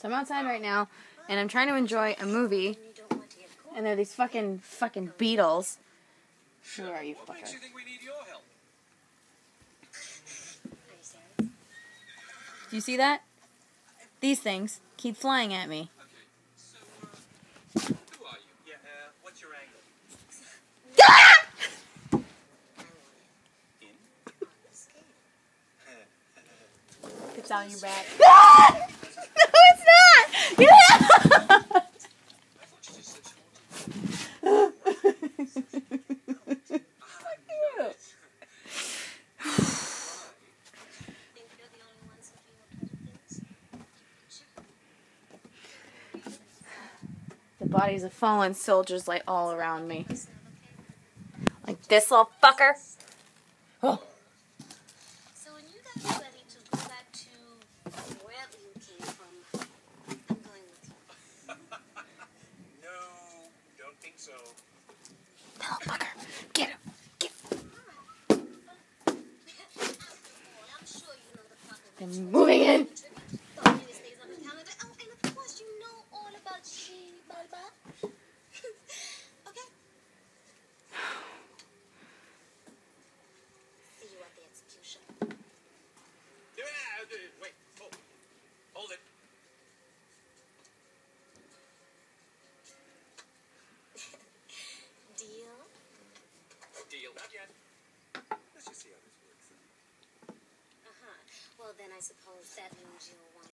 So I'm outside right now, and I'm trying to enjoy a movie, and there are these fucking beetles. Where are you, fucker? Do you see that? These things keep flying at me. What's your angle? It's on your back. No, it's not! Yeah! The bodies of fallen soldiers lay all around me. Like this little fucker. Oh. So when you guys are ready to go back to wherever you came from, I'm going with you. No, don't think so. Little fucker. Get him. Get him. I'm sure you know the proper I'm moving in. Wednesdays on the calendar. Oh, and of course you know all about she, Baba. Okay. See you at the execution. Wait, hold it. Deal? Deal. Not yet. Let's just see how this works. Uh-huh. Well, then I suppose that means you'll